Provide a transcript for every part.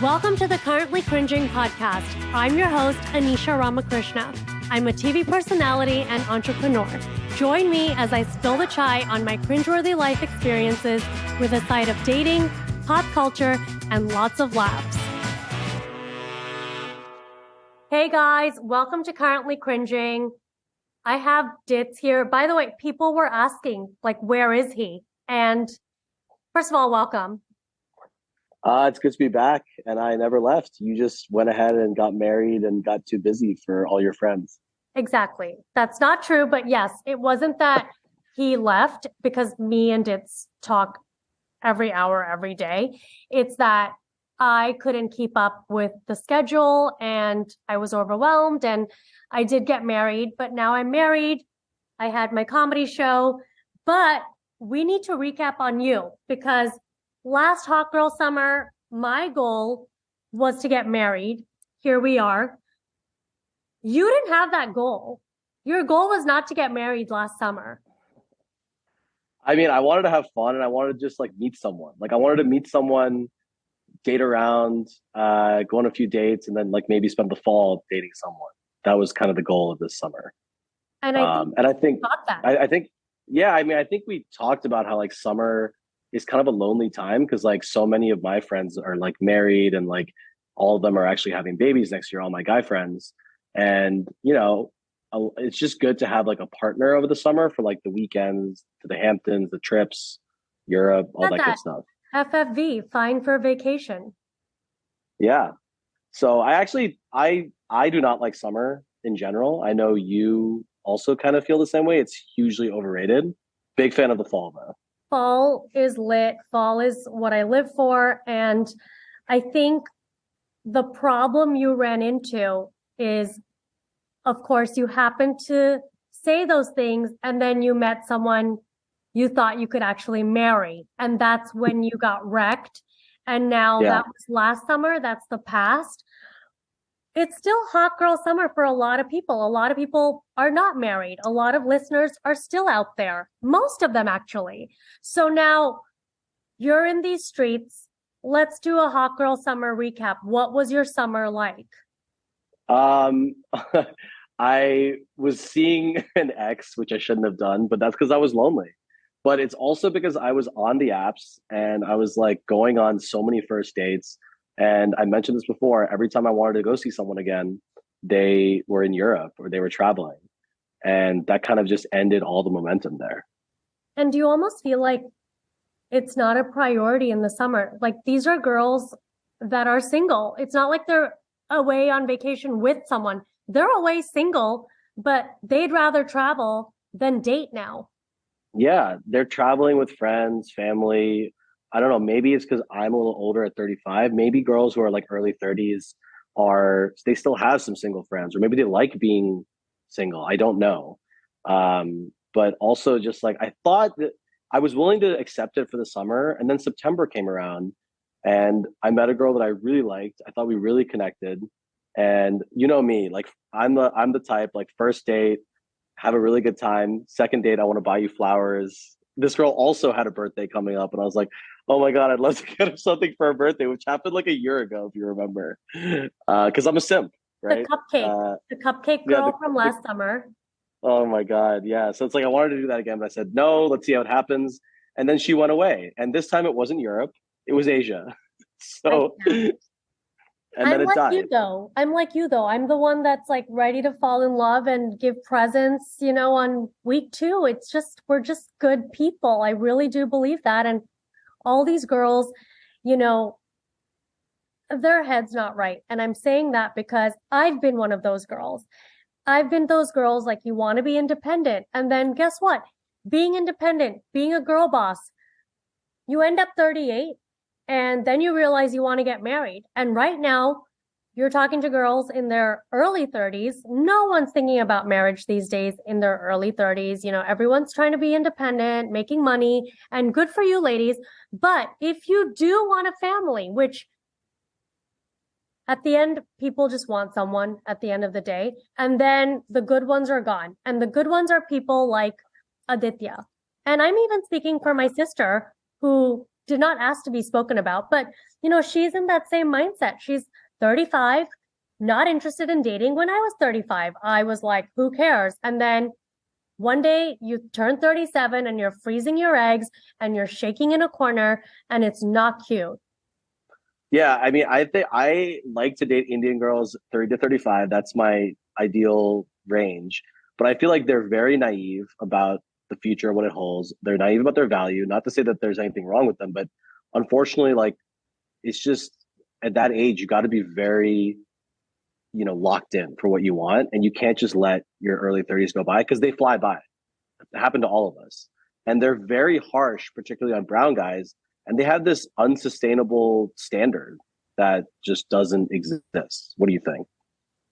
Welcome to the Currently Cringing podcast. I'm your host, Anisha Ramakrishna. I'm a TV personality and entrepreneur. Join me as I spill the chai on my cringeworthy life experiences with a side of dating, pop culture, and lots of laughs. Hey guys, welcome to Currently Cringing. I have Ditz here. By the way, people were asking, where is he? And first of all, welcome. It's good to be back, and I never left. You just went ahead and got married and got too busy for all your friends. Exactly. That's not true, but yes, it wasn't that he left because me and Ditz talk every hour, every day. It's that I couldn't keep up with the schedule and I was overwhelmed, and I did get married, but now I'm married. I had my comedy show, but we need to recap on you because last Hot Girl Summer, my goal was to get married. Here we are. You didn't have that goal. Your goal was not to get married last summer. I mean, I wanted to have fun and I wanted to just meet someone. I wanted to meet someone, date around, go on a few dates, and then maybe spend the fall dating someone. That was kind of the goal of this summer. And I think I think we talked about how summer is kind of a lonely time because so many of my friends are married and all of them are actually having babies next year, all my guy friends. And, it's just good to have a partner over the summer for the weekends, to the Hamptons, the trips, Europe, all that good stuff. FFV, fine for vacation. Yeah. So I do not like summer in general. I know you also kind of feel the same way. It's hugely overrated. Big fan of the fall though. Fall is lit. Fall is what I live for. And I think the problem you ran into is, of course, you happened to say those things and then you met someone you thought you could actually marry. And that's when you got wrecked. And now that was last summer. That's the past. It's still hot girl summer for a lot of people. A lot of people are not married. A lot of listeners are still out there. Most of them, actually. So now you're in these streets. Let's do a hot girl summer recap. What was your summer like? I was seeing an ex, which I shouldn't have done, but that's because I was lonely. But it's also because I was on the apps and I was going on so many first dates. And I mentioned this before, every time I wanted to go see someone again, they were in Europe or they were traveling. And that kind of just ended all the momentum there. And do you almost feel like it's not a priority in the summer? These are girls that are single. It's not like they're away on vacation with someone. They're away single, but they'd rather travel than date now. Yeah, they're traveling with friends, family. I don't know, maybe it's because I'm a little older at 35. Maybe girls who are early 30s they still have some single friends, or maybe they like being single. I don't know. But also just I thought that I was willing to accept it for the summer. And then September came around and I met a girl that I really liked. I thought we really connected. And you know me, I'm the type, first date, have a really good time. Second date, I want to buy you flowers. This girl also had a birthday coming up and I was like, oh my God, I'd love to get her something for her birthday, which happened a year ago, if you remember. Because I'm a simp, right? The cupcake girl from last summer. Oh my God, yeah. So it's I wanted to do that again, but I said, no, let's see how it happens. And then she went away. And this time it wasn't Europe, it was Asia. So, and then it died. I'm like you though. I'm the one that's ready to fall in love and give presents, on week 2. It's just, we're just good people. I really do believe that. And all these girls, their head's not right. And I'm saying that because I've been one of those girls. I've been those girls you want to be independent. And then guess what? Being independent, being a girl boss, you end up 38 and then you realize you want to get married. And right now you're talking to girls in their early 30s. No one's thinking about marriage these days in their early 30s. Everyone's trying to be independent, making money, and good for you, ladies. But if you do want a family, which at the end, people just want someone at the end of the day, and then the good ones are gone. And the good ones are people like Aditya'a. And I'm even speaking for my sister, who did not ask to be spoken about. But, you know, she's in that same mindset. She's 35, not interested in dating. When I was 35, I was like, who cares? And then one day you turn 37 and you're freezing your eggs and you're shaking in a corner and it's not cute. Yeah, I mean, I think I like to date Indian girls 30 to 35. That's my ideal range. But I feel like they're very naive about the future, what it holds. They're naive about their value. Not to say that there's anything wrong with them, but unfortunately, like it's just at that age, you got to be very, locked in for what you want. And you can't just let your early 30s go by because they fly by. It happened to all of us. And they're very harsh, particularly on brown guys. And they have this unsustainable standard that just doesn't exist. What do you think?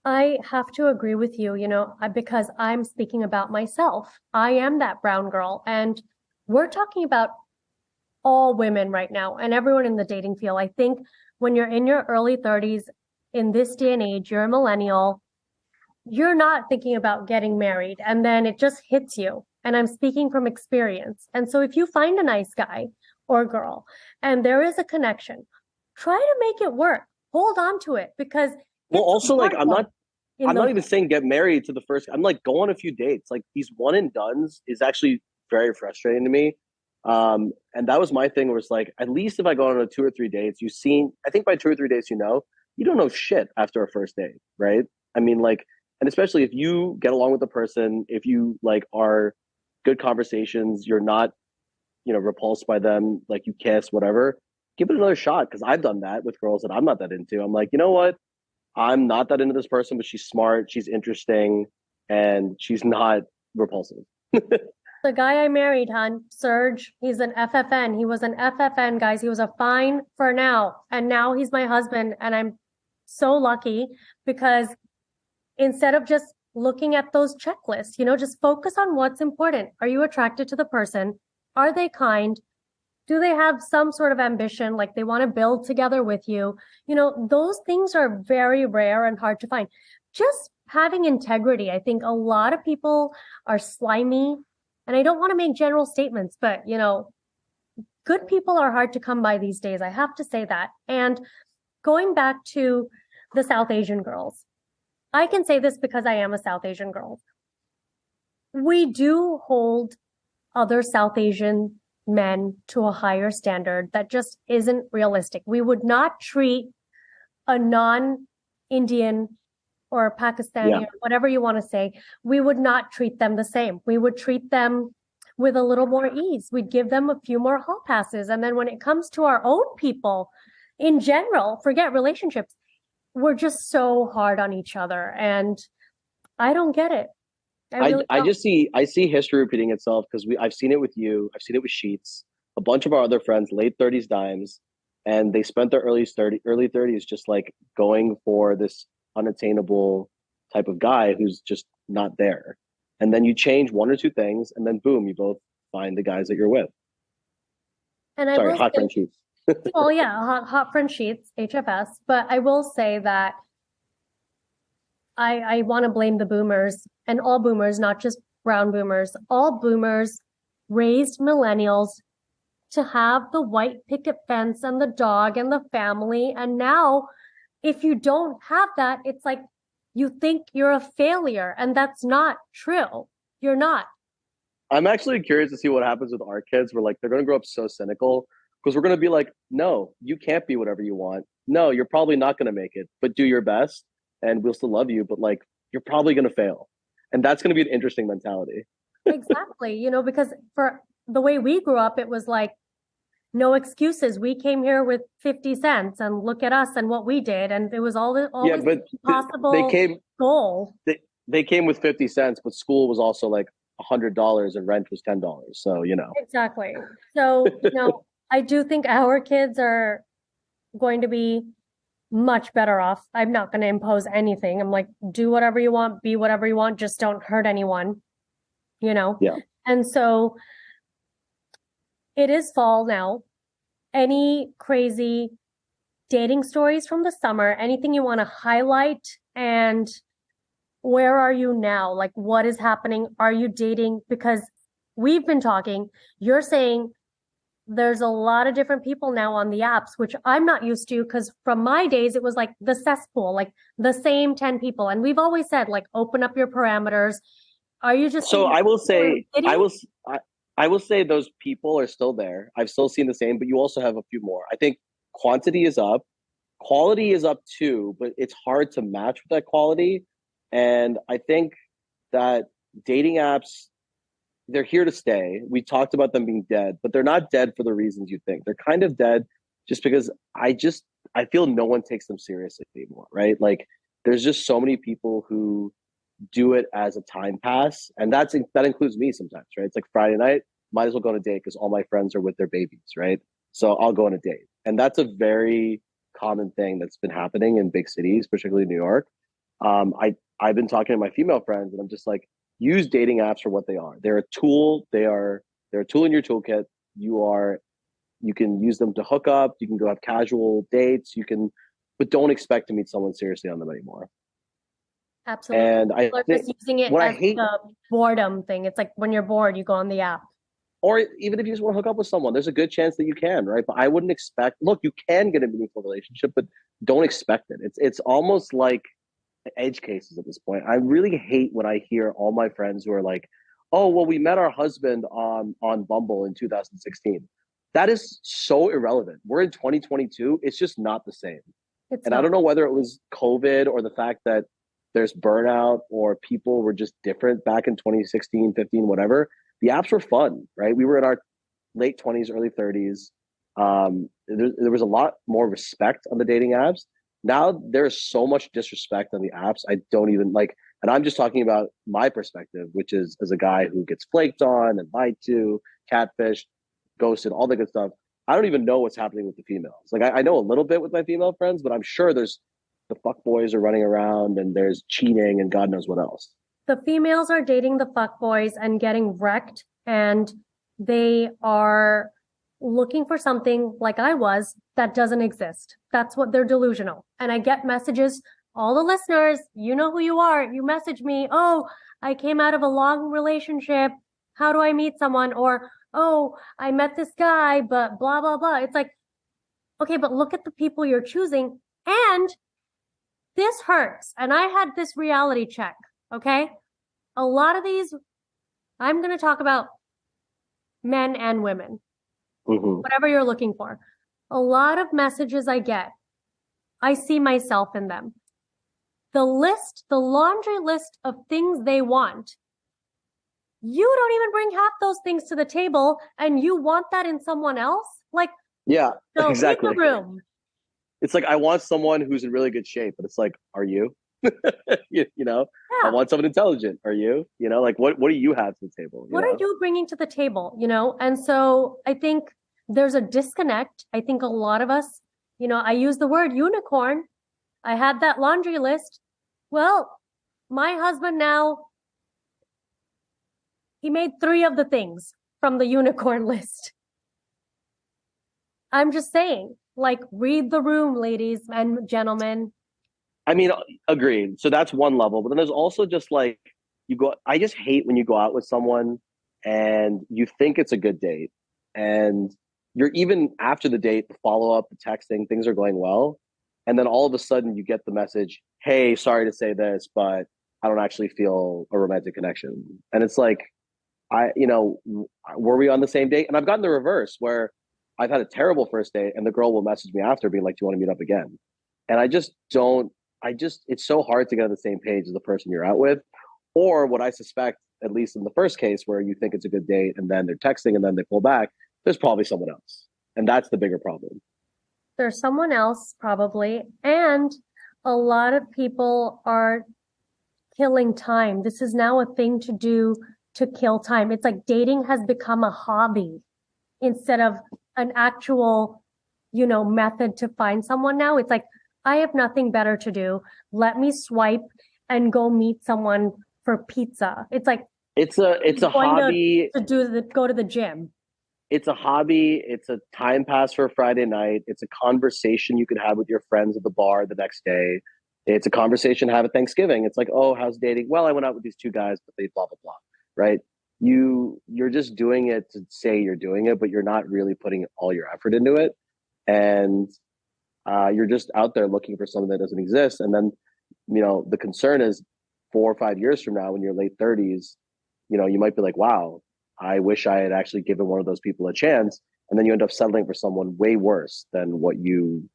I have to agree with you, because I'm speaking about myself. I am that brown girl. And we're talking about all women right now and everyone in the dating field. I think when you're in your early 30s, in this day and age, you're a millennial, you're not thinking about getting married. And then it just hits you. And I'm speaking from experience. And so if you find a nice guy or girl and there is a connection, try to make it work. Hold on to it because Well, also like I'm not even those. saying get married to the first. I'm like go on a few dates. Like these one and dones is actually very frustrating to me. And that was my thing was like at least if I go on a 2 or 3 dates, I think by 2 or 3 dates, you don't know shit after a first date, right? I mean, like, and especially if you get along with the person, if you like are good conversations, you're not, repulsed by them, like you kiss, whatever, give it another shot. Cause I've done that with girls that I'm not that into. I'm like, you know what? I'm not that into this person, but she's smart, she's interesting, and she's not repulsive. The guy I married, hon, Serge, he's an FFN. He was an FFN, guys. He was a fine for now. And now he's my husband. And I'm so lucky because instead of just looking at those checklists, just focus on what's important. Are you attracted to the person? Are they kind? Do they have some sort of ambition? Like they want to build together with you? Those things are very rare and hard to find. Just having integrity. I think a lot of people are slimy. And I don't want to make general statements, but good people are hard to come by these days. I have to say that. And going back to the South Asian girls, I can say this because I am a South Asian girl. We do hold other South Asian men to a higher standard that just isn't realistic. We would not treat a non-Indian or Pakistani or whatever you want to say, we would not treat them the same. We would treat them with a little more ease. We'd give them a few more hall passes. And then when it comes to our own people in general, forget relationships, we're just so hard on each other. And I don't get it. I see history repeating itself because I've seen it with you, I've seen it with Sheets, a bunch of our other friends, late 30s dimes, and they spent their early 30s just like going for this unattainable type of guy who's just not there. And then you change one or two things, and then boom, you both find the guys that you're with. And I Sorry, will hot say, friend Sheets. well, yeah, hot friend Sheets, HFS. But I will say that I want to blame the boomers and all boomers, not just brown boomers. All boomers raised millennials to have the white picket fence and the dog and the family. And now, if you don't have that, it's like you think you're a failure. And that's not true. You're not. I'm actually curious to see what happens with our kids. We're like, they're going to grow up so cynical because we're going to be like, no, you can't be whatever you want. No, you're probably not going to make it, but do your best and we'll still love you. But like, you're probably going to fail. And that's going to be an interesting mentality. Exactly. Because for the way we grew up, it was like, no excuses. We came here with 50 cents and look at us and what we did. And it was always possible goal. They came with 50 cents, but school was also like $100 and rent was $10. So, Exactly. So, I do think our kids are going to be much better off. I'm not going to impose anything. I'm like, do whatever you want, be whatever you want, just don't hurt anyone, Yeah. And so it is fall now. Any crazy dating stories from the summer, anything you want to highlight, and where are you now? Like, what is happening? Are you dating? Because we've been talking, you're saying there's a lot of different people now on the apps, which I'm not used to because from my days, it was like the cesspool, like the same 10 people. And we've always said, like, open up your parameters. Are you just So seeing I will people in say, the city? I will say those people are still there. I've still seen the same, but you also have a few more. I think quantity is up, quality is up too, but it's hard to match with that quality. And I think that dating apps, they're here to stay. We talked about them being dead, but they're not dead for the reasons you think. They're kind of dead just because I feel no one takes them seriously anymore, right? Like there's just so many people who do it as a time pass, and that includes me sometimes, right? It's like Friday night, might as well go on a date because all my friends are with their babies, right? So I'll go on a date, and that's a very common thing that's been happening in big cities, particularly New York. I've been talking to my female friends, and I'm just like, use dating apps for what they are. They're a tool. They're a tool in your toolkit. You can use them to hook up. You can go have casual dates. But don't expect to meet someone seriously on them anymore. Absolutely. And I People are think just using it what I as hate, like a boredom thing. It's like when you're bored, you go on the app. or even if you just want to hook up with someone, there's a good chance that you can, right? But I wouldn't expect. Look, you can get a meaningful relationship, but don't expect it. It's almost like edge cases at this point. I really hate when I hear all my friends who are like, "Oh, well, we met our husband on Bumble in 2016." That is so irrelevant. We're in 2022. It's just not the same. It's And I don't not. know whether it was COVID or the fact that there's burnout or people were just different back in 2016, 15, whatever. The apps were fun, right? We were in our late 20s, early 30s. There was a lot more respect on the dating apps. Now there's so much disrespect on the apps. I don't even like, and I'm just talking about my perspective, which is as a guy who gets flaked on and lied to, catfish, ghosted, all the good stuff. I don't even know what's happening with the females. Like I know a little bit with my female friends, but I'm sure there's the fuck boys are running around and there's cheating and God knows what else. The females are dating the fuck boys and getting wrecked, and they are looking for something like I was that doesn't exist. That's what they're delusional. And I get messages, all the listeners, you know who you are. You message me, oh, I came out of a long relationship. How do I meet someone? Or, oh, I met this guy, but blah, blah, blah. It's like, okay, but look at the people you're choosing. And this hurts. And I had this reality check. Okay. A lot of these, I'm going to talk about men and women, whatever you're looking for. A lot of messages I get, I see myself in them. The laundry list of things they want, you don't even bring half those things to the table and you want that in someone else? Like, Yeah, no, read the exactly. room. It's like I want someone who's in really good shape, but it's like, are you? You know, I Yeah. want someone intelligent. Are you? You know, like what do you have to the table? You What are know? you bringing to the table? And so I think there's a disconnect. I think a lot of us, I use the word unicorn. I had that laundry list. Well, my husband now, he made 3 of the things from the unicorn list. I'm just saying, like, read the room, ladies and gentlemen. I mean, agreed. So that's one level, but then there's also just like you go. I just hate when you go out with someone and you think it's a good date, and you're even after the date, the follow up, the texting, things are going well, and then all of a sudden you get the message, "Hey, sorry to say this, but I don't actually feel a romantic connection," and it's like, were we on the same date? And I've gotten the reverse where I've had a terrible first date, and the girl will message me after, being like, "Do you want to meet up again?" And I just don't. It's so hard to get on the same page as the person you're out with, or what I suspect, at least in the first case, where you think it's a good date, and then they're texting, and then they pull back. There's probably someone else, and that's the bigger problem. There's someone else, probably. And a lot of people are killing time. This is now a thing to do to kill time. It's like dating has become a hobby instead of an actual, method to find someone now. It's like, I have nothing better to do. Let me swipe and go meet someone for pizza. It's like It's a going hobby. go to the gym. It's a hobby. It's a time pass for a Friday night. It's a conversation you could have with your friends at the bar the next day. It's a conversation to have at Thanksgiving. It's like, oh, how's dating? Well, I went out with these 2 guys, but they blah blah blah, right? you're just doing it to say you're doing it, but you're not really putting all your effort into it. And you're just out there looking for something that doesn't exist. And then, the concern is 4 or 5 years from now, when you're late 30s, you might be like, wow, I wish I had actually given one of those people a chance. And then you end up settling for someone way worse than what you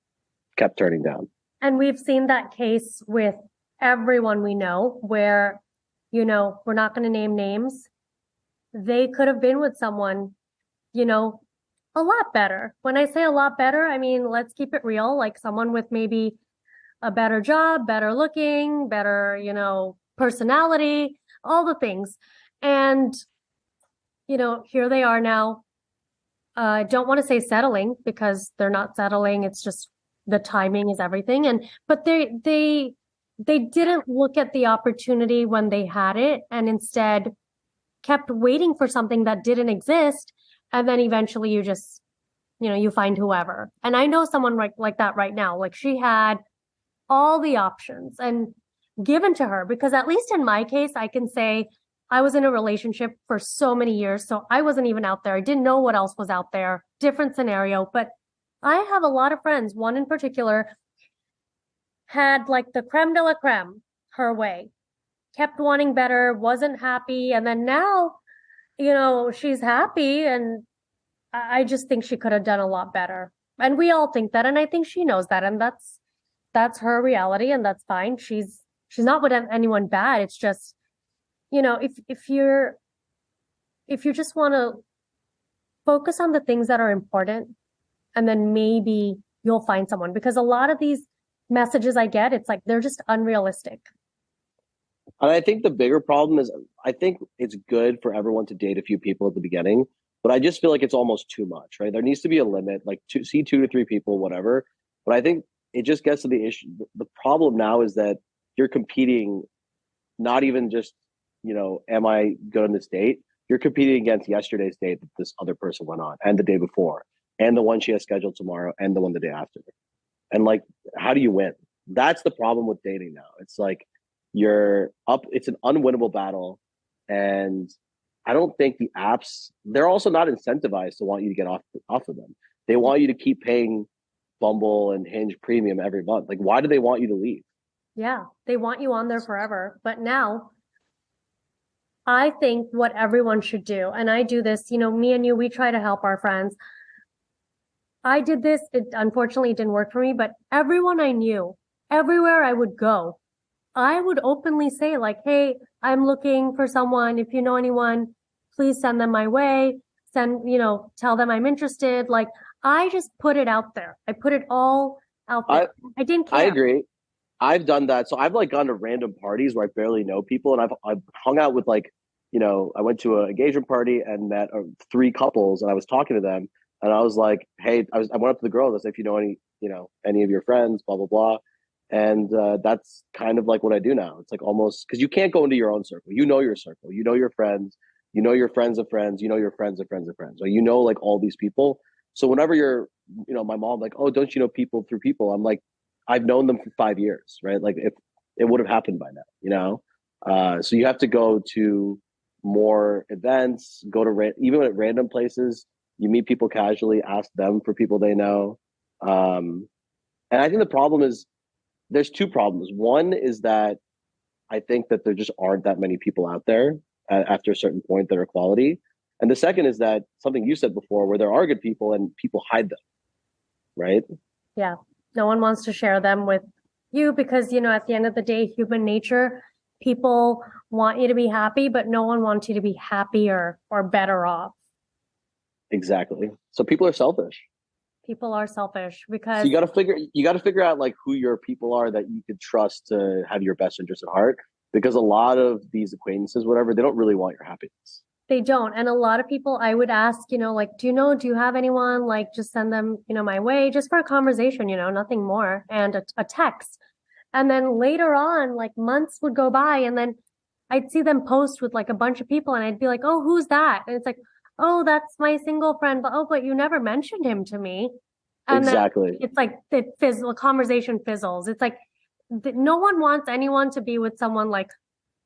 kept turning down. And we've seen that case with everyone we know where, we're not going to name names. They could have been with someone, a lot better. When I say a lot better, I mean, let's keep it real, like someone with maybe a better job, better looking, better, personality, all the things. And, here they are now. I don't want to say settling because they're not settling. It's just the timing is everything. But they didn't look at the opportunity when they had it and instead kept waiting for something that didn't exist. And then eventually you just, you find whoever. And I know someone like that right now. Like she had all the options and given to her, because at least in my case, I can say I was in a relationship for so many years. So I wasn't even out there. I didn't know what else was out there. Different scenario. But I have a lot of friends. One in particular had like the creme de la creme her way, kept wanting better, wasn't happy. And then now, she's happy. And I just think she could have done a lot better. And we all think that. And I think she knows that. And that's her reality. And that's fine. She's not with anyone bad. It's just, if you just want to focus on the things that are important, and then maybe you'll find someone, because a lot of these messages I get, it's like, they're just unrealistic. And I think the bigger problem is I think it's good for everyone to date a few people at the beginning, but I just feel like it's almost too much, right? There needs to be a limit, like see 2 to 3 people, whatever. But I think it just gets to the issue. The problem now is that you're competing, not even just, am I good on this date? You're competing against yesterday's date that this other person went on, and the day before, and the one she has scheduled tomorrow, and the one the day after. And like, how do you win? That's the problem with dating now. It's like you're up, it's an unwinnable battle. And I don't think the apps, they're also not incentivized to want you to get off of them. They want you to keep paying Bumble and Hinge premium every month. Like, why do they want you to leave? Yeah, they want you on there forever. But now I think what everyone should do, and I do this, me and you, we try to help our friends. I did this. It unfortunately didn't work for me, but everyone I knew, everywhere I would go, I would openly say like, hey, I'm looking for someone. If you know anyone, please send them my way. Tell them I'm interested. Like, I just put it out there. I put it all out there. I didn't care. I agree. I've done that. So I've like gone to random parties where I barely know people, and I've hung out with like, I went to an engagement party and met 3 couples, and I was talking to them, and I was like, hey, I went up to the girl and I said, if you know any of your friends, blah blah blah, and that's kind of like what I do now. It's like almost, because you can't go into your own circle. You know your circle. You know your friends. You know your friends of friends. You know your friends of friends of friends. Like, like all these people. So whenever you're, my mom like, oh, don't you know people through people? I'm like, I've known them for 5 years, right? Like, if it would have happened by now, so you have to go to more events, go to even at random places. You meet people casually, ask them for people they know. And I think the problem is, there's 2 problems. One is that I think that there just aren't that many people out there after a certain point that are quality. And the second is that something you said before, where there are good people and people hide them, right? Yeah. No one wants to share them with you because, at the end of the day, human nature, people want you to be happy, but no one wants you to be happier or better off. Exactly. So people are selfish. People are selfish because so you got to figure out like who your people are that you could trust to have your best interest at heart, because a lot of these acquaintances, whatever, they don't really want your happiness. They don't. And a lot of people I would ask, like, do you have anyone? Like, just send them, my way, just for a conversation, nothing more, and a text. And then later on, like, months would go by, and then I'd see them post with like a bunch of people, and I'd be like, oh, who's that? And it's like, oh, that's my single friend. But you never mentioned him to me. And exactly. Then it's like the conversation fizzles. It's like no one wants anyone to be with someone like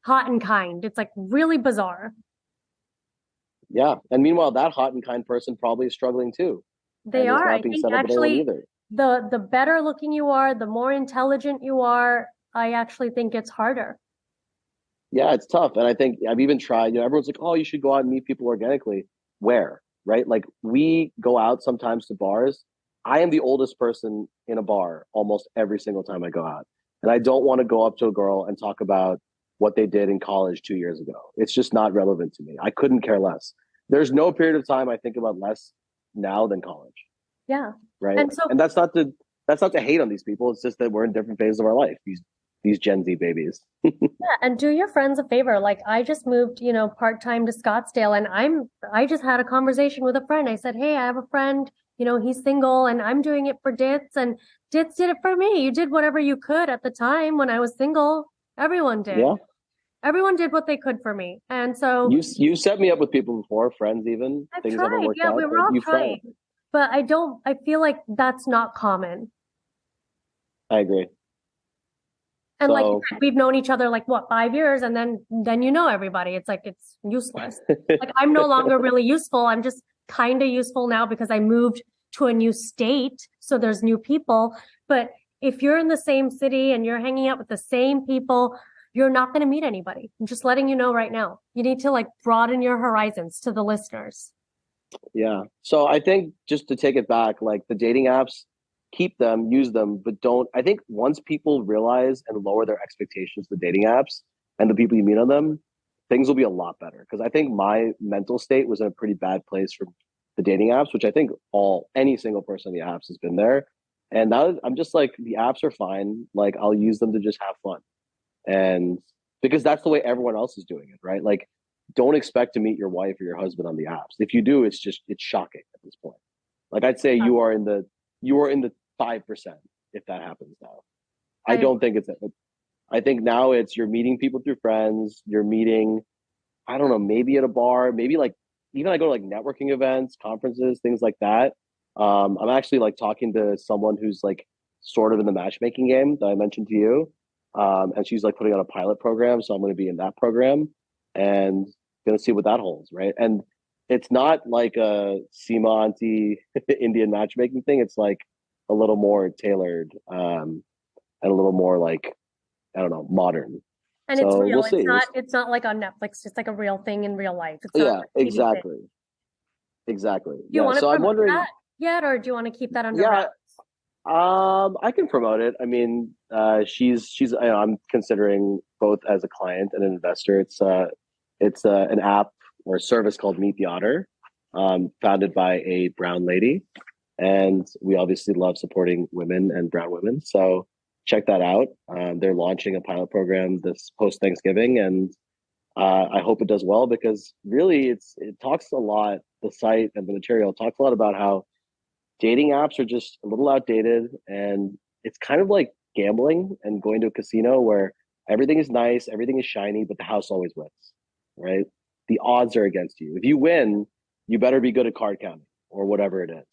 hot and kind. It's like really bizarre. Yeah. And meanwhile, that hot and kind person probably is struggling too They and is are. not I being think set up with anyone actually either. the better looking you are, the more intelligent you are, I actually think it's harder. Yeah, it's tough. And I think I've even tried, everyone's like, oh, you should go out and meet people organically. Where? Right? Like we go out sometimes to bars. I am the oldest person in a bar almost every single time I go out. And I don't want to go up to a girl and talk about what they did in college 2 years ago. It's just not relevant to me. I couldn't care less. There's no period of time I think about less now than college. Yeah. Right. And so And that's not to hate on these people. It's just that we're in different phases of our life. These Gen Z babies. yeah, and do your friends a favor. Like I just moved, part-time to Scottsdale and I just had a conversation with a friend. I said, "Hey, I have a friend, he's single and I'm doing it for Dits and Dits did it for me. You did whatever you could at the time when I was single. Everyone did. Yeah. Everyone did what they could for me." And so You set me up with people before, friends even. I've Things haven't tried. worked Yeah, we out, were but all you've tried. trying. But I feel like that's not common. I agree. And like you So said, we've known each other like what, 5 years, and then you know everybody. It's like it's useless. Like I'm no longer really useful. I'm just kind of useful now because I moved to a new state, so there's new people. But if you're in the same city and you're hanging out with the same people, you're not going to meet anybody. I'm just letting you know right now. You need to like broaden your horizons to the listeners. yeah. So I think just to take it back, like the dating apps, keep them, use them, but don't. I think once people realize and lower their expectations to dating apps and the people you meet on them, things will be a lot better. Because I think my mental state was in a pretty bad place from the dating apps, which I think any single person on the apps has been there. And now I'm just like the apps are fine. Like I'll use them to just have fun. And because that's the way everyone else is doing it, right? Like don't expect to meet your wife or your husband on the apps. If you do, it's shocking at this point. Like I'd say you are in the 5% if that happens now. I I don't think it's I think now it's you're meeting people through friends, you're meeting, I don't know, maybe at a bar, maybe like even I go to like networking events, conferences, things like that. I'm actually like talking to someone who's like sort of in the matchmaking game that I mentioned to you. And she's like putting on a pilot program. So I'm going to be in that program and going to see what that holds. Right. And it's not like a Seema Auntie Indian matchmaking thing. It's like a little more tailored and a little more like, I don't know, modern. and it's So we'll real. see. It's not like on Netflix. It's like a real thing in real life. It's not Yeah, a TV thing. exactly. Exactly. Do you Yeah. want to So I'm promote wondering, that yet, or do you want to keep that under yeah, wraps? I can promote it. I mean, I'm considering both as a client and an investor. It's an app or a service called Meet the Otter, founded by a brown lady, and we obviously love supporting women and brown women. So check that out. They're launching a pilot program this post Thanksgiving, and I hope it does well because really, it talks a lot. The site and the material talks a lot about how dating apps are just a little outdated and it's kind of like gambling and going to a casino where everything is nice, everything is shiny, but the house always wins, right? The odds are against you. If you win, you better be good at card counting or whatever it is,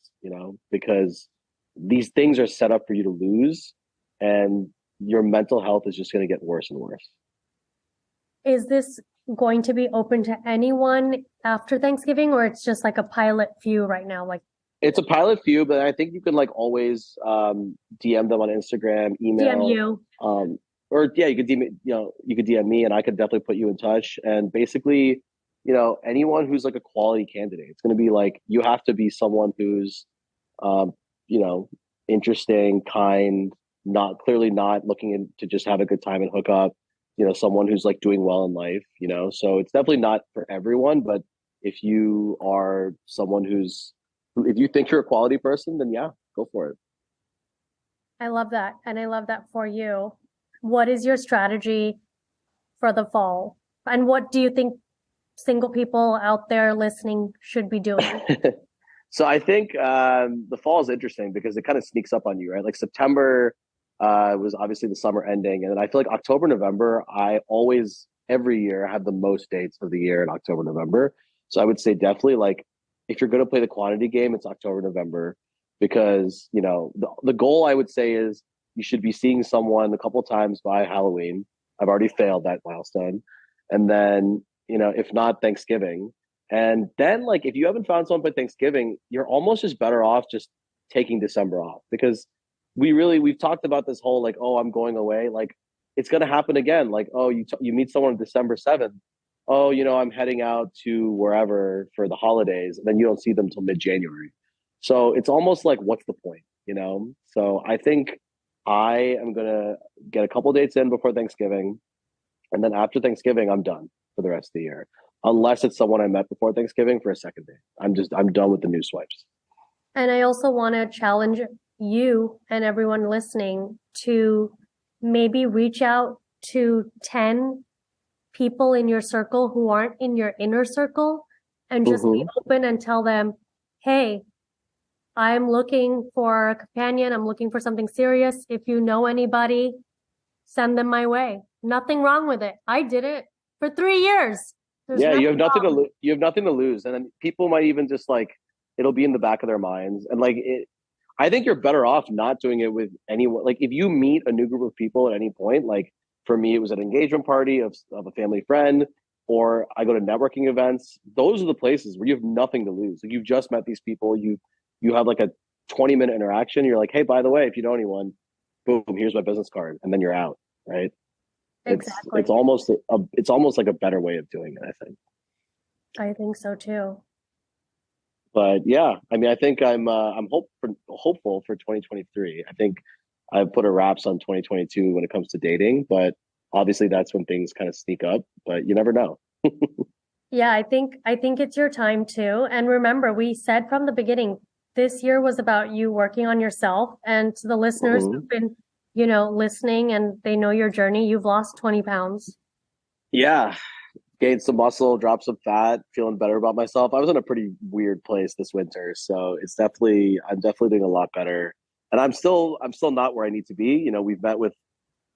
because these things are set up for you to lose and your mental health is just going to get worse and worse. Is this going to be open to anyone after Thanksgiving, or it's just like a pilot few right now? Like It's a pilot few, but I think you can like always DM them on Instagram, DM email, you. or yeah, you could DM me, and I could definitely put you in touch. And basically, anyone who's like a quality candidate, it's going to be like you have to be someone who's, um, you know, interesting, kind, not looking in to just have a good time and hook up. Someone who's like doing well in life. So it's definitely not for everyone, but if you are someone if you think you're a quality person, then yeah, go for it. I love that. And I love that for you. What is your strategy for the fall? And what do you think single people out there listening should be doing? So I think the fall is interesting because it kind of sneaks up on you, right? Like September was obviously the summer ending, and then I feel like October, November, I always every year have the most dates of the year in October, November. So I would say definitely like if you're going to play the quantity game, it's October, November, because the goal I would say is you should be seeing someone a couple times by Halloween. I've already failed that milestone, and then if not Thanksgiving, And then like if you haven't found someone by Thanksgiving, you're almost just better off just taking December off because we've talked about this whole like, oh, I'm going away. Like it's gonna happen again. Like, oh, you meet someone on December 7th. Oh, I'm heading out to wherever for the holidays, and then you don't see them till mid-January. So it's almost like, what's the point? So I think I am gonna get a couple dates in before Thanksgiving, and then after Thanksgiving, I'm done for the rest of the year. Unless it's someone I met before Thanksgiving for a second date. I'm done with the new swipes. And I also want to challenge you and everyone listening to maybe reach out to 10 people in your circle who aren't in your inner circle and just be Mm-hmm. open and tell them, hey, I'm looking for a companion. I'm looking for something serious. If you know anybody, send them my way. Nothing wrong with it. I did it for 3 years. There's Yeah, you nothing have nothing to wrong. you have nothing to lose, and then people might even just like it'll be in the back of their minds, and like it. I think you're better off not doing it with anyone. Like if you meet a new group of people at any point, like for me, it was an engagement party of a family friend, or I go to networking events. Those are the places where you have nothing to lose. Like you've just met these people, you have like a 20-minute interaction. You're like, hey, by the way, if you know anyone, boom, here's my business card, and then you're out, right? It's Exactly. almost like a better way of doing it, I think. I think so too. But yeah, I mean, I think I'm hopeful for 2023. I think I've put a wraps on 2022 when it comes to dating, but obviously that's when things kind of sneak up. But you never know. Yeah, I think it's your time too. And remember, we said from the beginning, this year was about you working on yourself. And to the listeners Hmm. who've been, listening and they know your journey, you've lost 20 pounds. Yeah, gained some muscle, dropped some fat, feeling better about myself. I was in a pretty weird place this winter, so I'm definitely doing a lot better. And I'm still not where I need to be. We've met with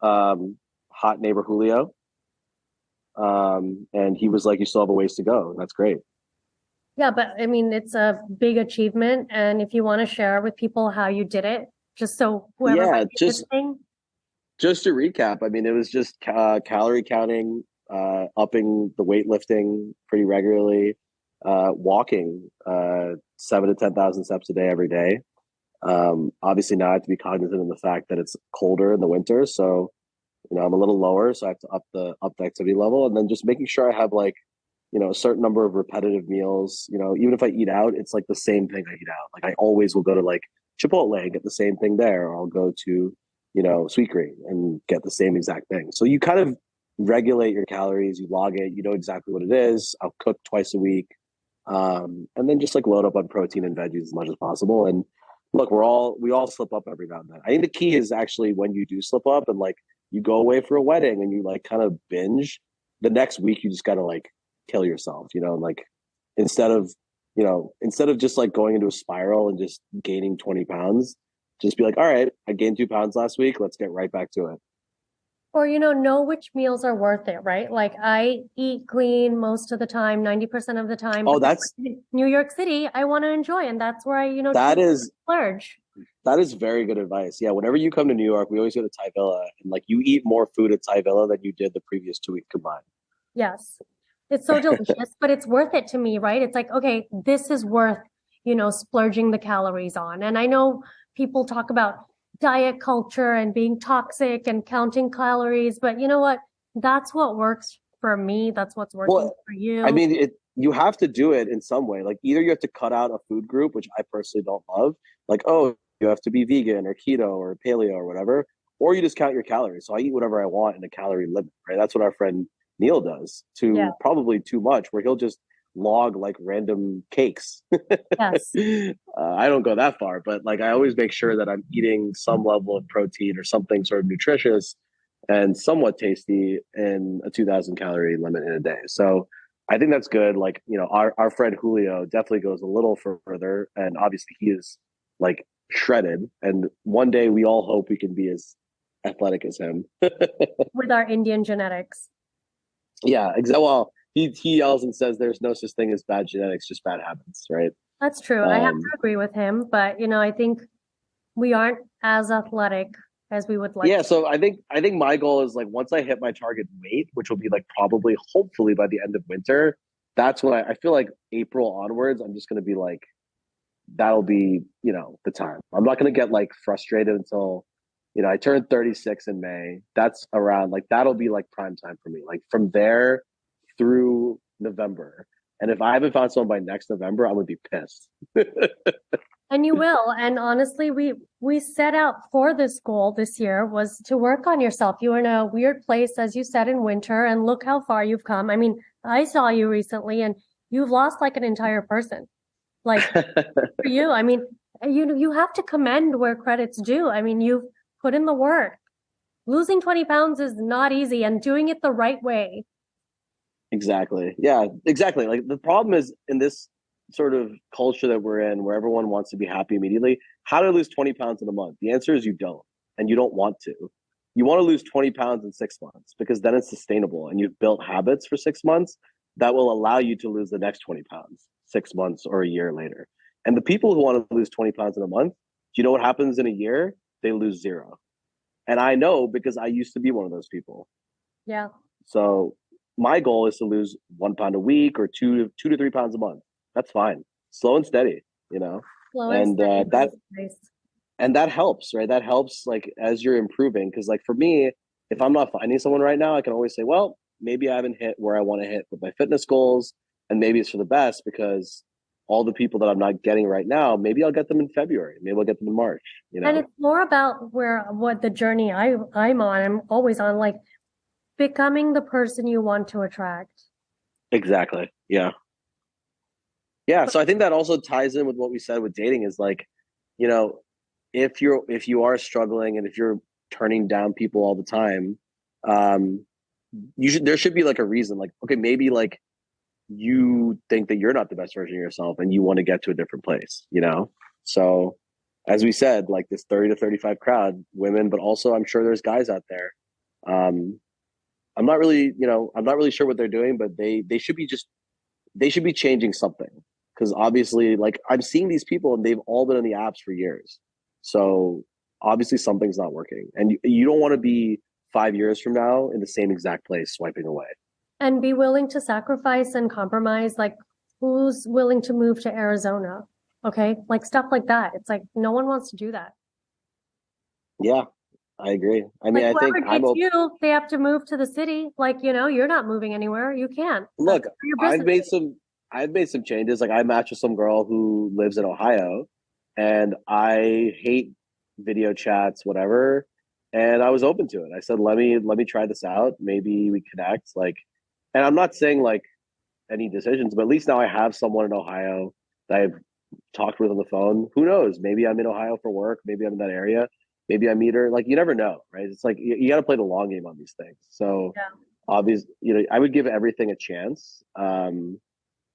um, hot neighbor Julio, and he was like, "You still have a ways to go." And that's great. Yeah, but I mean, it's a big achievement. And if you want to share with people how you did it, just so whoever Yeah, might be listening, just to recap, I mean, it was just calorie counting, upping the weightlifting pretty regularly, walking 7 to 10,000 steps a day every day. Obviously, now I have to be cognizant of the fact that it's colder in the winter, so I'm a little lower, so I have to up the activity level, and then just making sure I have like a certain number of repetitive meals. Even if I eat out, it's like the same thing I eat out. Like I always will go to like Chipotle and get the same thing there, or I'll go to Sweet Green and get the same exact thing. So you kind of regulate your calories, you log it, you know exactly what it is. I'll cook twice a week, and then just like load up on protein and veggies as much as possible. And look, we all slip up every now and then. I think the key is actually when you do slip up and like you go away for a wedding and you like kind of binge, the next week you just gotta like kill yourself, and like instead of instead of just like going into a spiral and just gaining 20 pounds, just be like, all right, I gained 2 pounds last week, let's get right back to it. or, know which meals are worth it, right? Like I eat clean most of the time, 90% of the time, Oh, but then in New York City, I want to enjoy, and that's where I, choose that to is splurge. that is very good advice. Yeah, whenever you come to New York, we always go to Thai Villa, and like you eat more food at Thai Villa than you did the previous 2 weeks combined. Yes. It's so delicious, but it's worth it to me, right? It's like, okay, this is worth, splurging the calories on. And I know people talk about diet culture and being toxic and counting calories, but you know what? That's what works for me. That's what's working Well, for I you. mean, you have to do it in some way. Like either you have to cut out a food group, which I personally don't love, like oh, you have to be vegan or keto or paleo or whatever, or you just count your calories. So I eat whatever I want in a calorie limit, right? That's what our friend Neil does Yeah. to probably too much, where he'll just log like random cakes. Yes. I don't go that far, but like I always make sure that I'm eating some level of protein or something sort of nutritious and somewhat tasty in a 2,000 calorie limit in a day. So I think that's good. Like, our friend Julio definitely goes a little further, and obviously he is like shredded. And one day we all hope we can be as athletic as him. With our Indian genetics. Yeah, exactly. Well, he yells and says there's no such thing as bad genetics, just bad habits, right? That's true. I have to Um, agree with him, but I think we aren't as athletic as we would like yeah, to. so I think my goal is like once I hit my target weight, which will be like probably hopefully by the end of winter, that's when I feel like April onwards, I'm just gonna be like, that'll be, the time. I'm not gonna get like frustrated until, I turned 36 in May. That's around like that'll be like prime time for me. Like from there through November. And if I haven't found someone by next November, I'm gonna be pissed. And you will. And honestly, we set out for this goal this year was to work on yourself. You were in a weird place, as you said, in winter, and look how far you've come. I mean, I saw you recently, and you've lost like an entire person. Like for you, I mean, you have to commend where credit's due. I mean, you've put in the work. Losing 20 pounds is not easy, and doing it the right way. Exactly. Yeah, exactly. Like the problem is in this sort of culture that we're in where everyone wants to be happy immediately, how to lose 20 pounds in a month? The answer is you don't, and you don't want to. You want to lose 20 pounds in 6 months because then it's sustainable and you've built habits for 6 months that will allow you to lose the next 20 pounds 6 months or a year later. And the people who want to lose 20 pounds in a month, do you know what happens in a year? They lose zero. And I know because I used to be one of those people. Yeah. So my goal is to lose 1 pound a week or two to 3 pounds a month. That's fine. Slow and steady, Slow and and steady, but that it's nice. and that helps, right? That helps like as you're improving. Because like for me, if I'm not finding someone right now, I can always say, well, maybe I haven't hit where I want to hit with my fitness goals, and maybe it's for the best because all the people that I'm not getting right now, maybe I'll get them in February, maybe I'll get them in March. And it's more about what the journey I'm on. I'm always on, like becoming the person you want to attract. Exactly. Yeah. Yeah, so I think that also ties in with what we said with dating is like, you know, if you are struggling and if you're turning down people all the time, um, there should be like a reason. Like, okay, maybe like you think that you're not the best version of yourself and you want to get to a different place. So as we said, like this 30 to 35 crowd, women, but also I'm sure there's guys out there. Um, I'm not really sure what they're doing, but they should be changing something because obviously like I'm seeing these people and they've all been on the apps for years, so obviously something's not working, and you don't want to be 5 years from now in the same exact place swiping away. And be willing to sacrifice and compromise. Like, who's willing to move to Arizona? Okay. Like stuff like that. It's like no one wants to do that. Yeah, I agree. I mean, Like I think whoever I'm dates a you, they have to move to the city. Like, you're not moving anywhere. You can't. That's look. for your i've business. made some I've made some changes. Like I matched with some girl who lives in Ohio, and I hate video chats, whatever, and I was open to it. I said, let me try this out, maybe we connect. Like, and I'm not saying like any decisions, but at least now I have someone in Ohio that I've talked with on the phone. Who knows? Maybe I'm in Ohio for work. Maybe I'm in that area. Maybe I meet her. Like you never know, right? It's like you got to play the long game on these things. So Yeah. obviously, I would give everything a chance,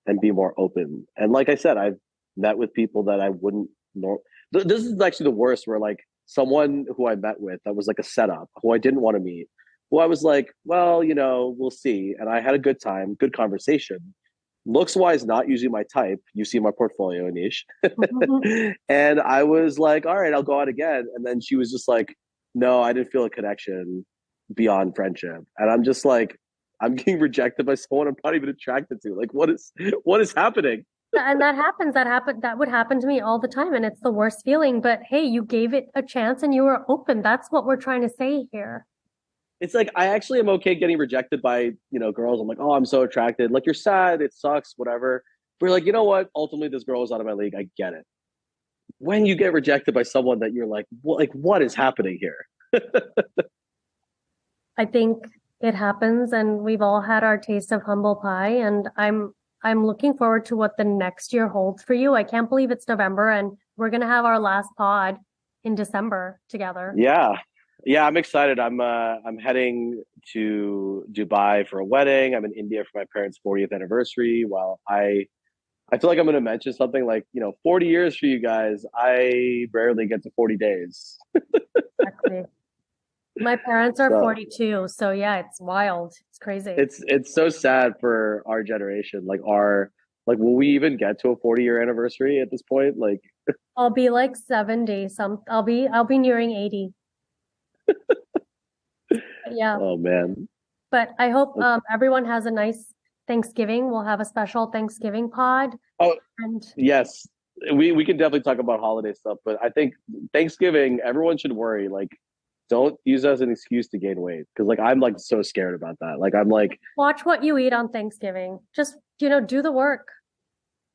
and be more open. And like I said, I've met with people that I wouldn't know. This is actually the worst. Where like someone who I met with that was like a setup, who I didn't want to meet, who I was like, well, we'll see. And I had a good time, good conversation. Looks wise, not usually my type. You see my portfolio, Anish. Mhm. And I was like, all right, I'll go out again. And then she was just like, no, I didn't feel a connection beyond friendship. And I'm just like, I'm getting rejected by someone I'm not even attracted to. Like, what is happening? And that happens. That would happen to me all the time. And it's the worst feeling. But hey, you gave it a chance and you were open. That's what we're trying to say here. It's like I actually am okay getting rejected by girls. I'm like, oh, I'm so attracted. Like you're sad, it sucks, whatever. We're like, you know what? Ultimately, this girl is out of my league. I get it. When you get rejected by someone that you're like what is happening here? I think it happens and we've all had our taste of humble pie and I'm looking forward to what the next year holds for you. I can't believe it's November and we're going to have our last pod in December together. Yeah, yeah, I'm excited. I'm heading to Dubai for a wedding. I'm in India for my parents' 40th anniversary. While I feel like I'm going to mention something like 40 years for you guys. I rarely get to 40 days. Exactly. My parents are So 42, so yeah, it's wild. It's crazy. it's so sad for our generation. Will we even get to a 40-year anniversary at this point? Like, I'll be like 70 some I'll be nearing 80. Yeah, oh man. but I hope everyone has a nice Thanksgiving. We'll have a special Thanksgiving pod. Oh, And yes. We can definitely talk about holiday stuff, but I think Thanksgiving, everyone should worry. Like, don't use it as an excuse to gain weight. Because like I'm like so scared about that. Like I'm like, watch what you eat on Thanksgiving. Just, do the work.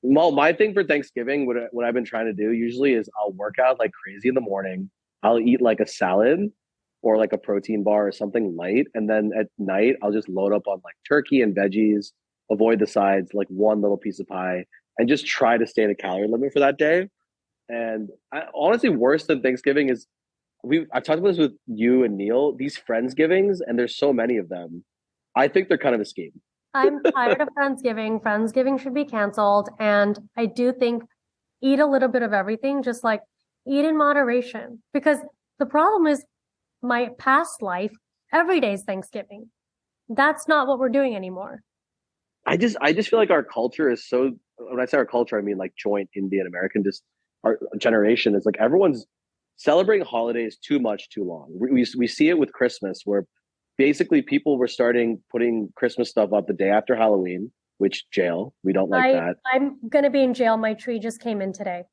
well, my thing for Thanksgiving, what I've been trying to do usually is I'll work out like crazy in the morning. I'll eat like a salad or like a protein bar or something light. And then at night, I'll just load up on like turkey and veggies, avoid the sides, like one little piece of pie, and just try to stay at a calorie limit for that day. And honestly, worse than Thanksgiving is I've talked about this with you and Neil, these Friendsgivings, and there's so many of them. I think they're kind of a scheme. I'm tired of Friendsgiving. Friendsgiving should be canceled. And I do think eat a little bit of everything, just like eat in moderation. Because the problem is my past life, every day is Thanksgiving. That's not what we're doing anymore. I just feel like our culture is so, when I say our culture, I mean like joint Indian American, just our generation is like everyone's celebrating holidays too much, too long. We see it with Christmas where basically people were starting putting Christmas stuff up the day after Halloween, which jail. We don't like that. I'm gonna be in jail. My tree just came in today.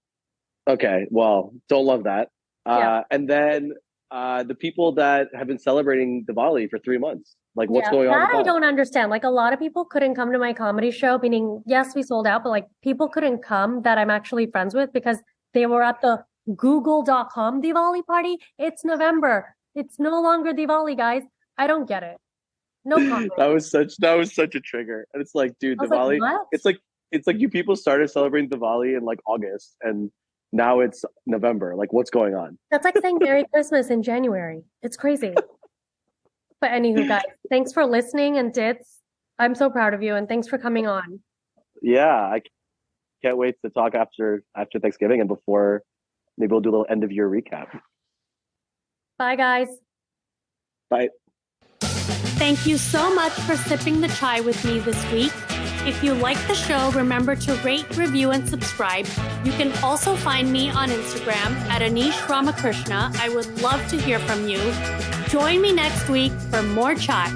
Okay, well, don't love that. Yeah. And then the people that have been celebrating Diwali for 3 months, like what's going on with That I that? don't understand. Like a lot of people couldn't come to my comedy show, meaning yes, we sold out, but like people couldn't come that I'm actually friends with because they were at the google.com Diwali party. It's November. It's no longer Diwali, guys. I don't get it. No comment. That was such a trigger. And it's like, dude, I was like, Diwali, what? it's like you people started celebrating Diwali in like August and now it's November. Like what's going on? That's like saying Merry Christmas in January. It's crazy. But anywho, guys, thanks for listening and Dits. I'm so proud of you and thanks for coming on. Yeah, I can't wait to talk after Thanksgiving and before maybe we'll do a little end of year recap. Bye, guys. Bye. Thank you so much for sipping the chai with me this week. If you like the show, remember to rate, review, and subscribe. You can also find me on Instagram at Anisha Ramakrishna. I would love to hear from you. Join me next week for more chai.